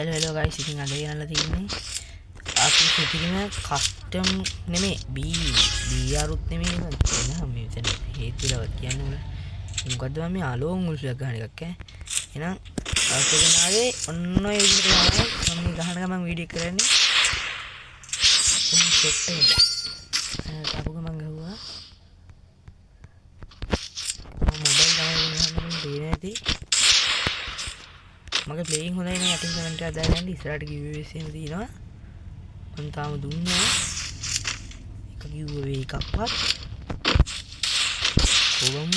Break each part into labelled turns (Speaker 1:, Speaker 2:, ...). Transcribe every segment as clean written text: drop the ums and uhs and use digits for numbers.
Speaker 1: hello guys, ඉතින් අද ගෙනල්ලා තියෙන්නේ අපි සිතිරිම කස්ටම් නෙමෙයි BR උත් නෙමෙයි නේද එහෙනම් මේ මෙතන හේතුලවත් කියන්න ඕන මොකද්ද මම මේ අලෝන් මුල්සයක් ගන්න එකක් එහෙනම් අපේ ඔන්න ඔය විදිහට තමයි මම ගහන ගමන් වීඩියෝ කරන්නේ සෙට් එක අපු ගමන් ගහුවා මොබයිල් තමයි ගහන්න නැති මගේ ප්ලේයින් හොඳයි නේ යටින් කමෙන්ට් එකක් දාලා යන්න ඉස්සරහට giveaways එහෙම තියෙනවා මම තාම දුන්නා එක giveaway එකක්වත් කොහොමද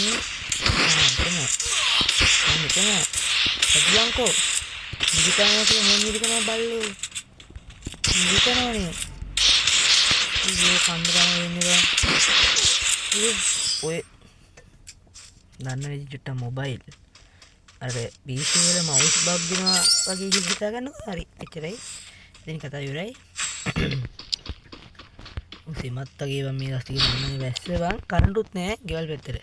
Speaker 1: මෙතන සතියන්කෝ නිදිකනවා කියලා මොන නිදිකනවා බල්ලෝ නිදිකනවනේ ඉතින් කන්දරම වෙන්නේ ඔය දන්නනේ චුට්ටක් මොබයිල් අර PC වල mouse bug දෙනවා වගේ හිතා ගන්නකො හරි එච්චරයි දැන් කතාව ඉවරයි උසෙමත් වගේ වම් මේ රස්තිය මම වැස්සවන් කරන්ටුත් නෑ ගෙවල් පැත්තට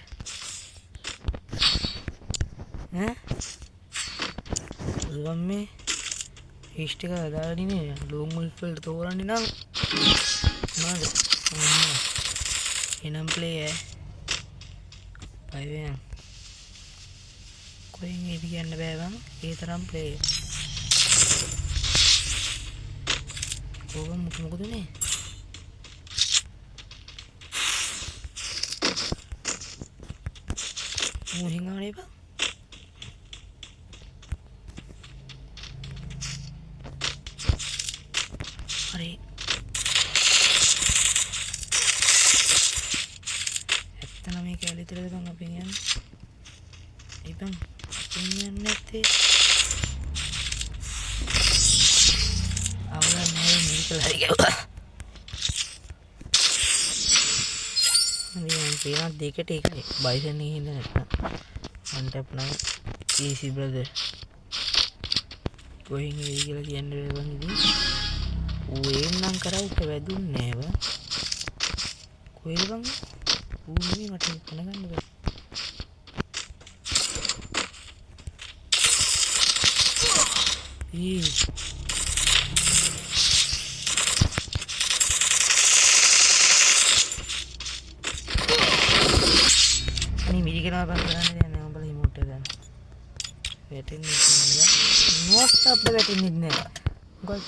Speaker 1: ඈ උසම් මේ හිස්ට් එක දාගෙන ඉන්නේ ලෝන් මුල් වලට තෝරන්නේ නම් මොනවද එනම් ප්ලේ බයිවෙන් කොහෙන් එදි කියන්න බෑ බං ඒ තරම් ප්ලේ කොහොම මොකද නේ මොහින්ගානේ බං හරි ඇත්තම මේ කැලේ විතරද බං අපි යන්නේ ඉතින් ඉන්නේ නැත්තේ අවුල නැහැ මේක හරි ගියා මම පේන දෙකට එකයි බයිසන් එකේ ඉඳ නැත්නම් අන්ටප් නම් easy brother කොහෙන් ඉවි කියලා කියන්නේ බං ඉතින් ඌ එන්නම් කරා උට වැදුන්නේ නෑ බං කොහෙද බං ඌ නෙමෙයි මට දැනගන්න බෑ අනේ මිරිකනවා බං කරන්නේ දැන් නෑ උඹලා රිමෝට් එක ගන්න වැටෙන්නේ නැහැ නෝස් අප්ද වැටෙන්නේ නැහැ මොකද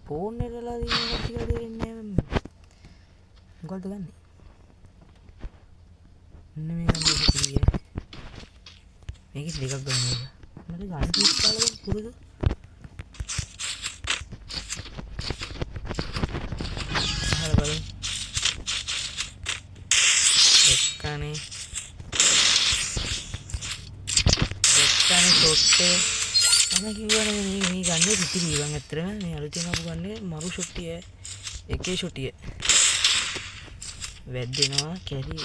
Speaker 1: ෆෝන් එකලා දිනනවා කියලා දෙන්නේ නැහැ මොකද ගන්නෙ නෙමෙයි ගන්නේ කියේ මේක දෙකක් ගන්න මට ගන්න කිව්වාලද පුරුදු හරි බලන්න එක්කනේ ෂොට් අනේ කිව්වනේ මේ ගන්නේ පිටිලි වන් ඇත්තටම මේ අලුතෙන් ආපු ගන්නේ මරු ෂොට්ටිය එකේ ෂොට්ටිය වැද්දෙනවා කැරි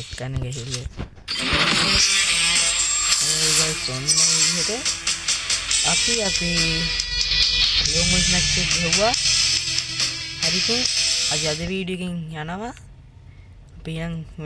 Speaker 1: එක්කනේ ගහුවේ ඔන්න විදිහට අපි ලෝන් මුල් ස්නැක්ස් එක ගෙවුවා හරිද අද වීඩියෝ එකකින් යනවා අපි නම්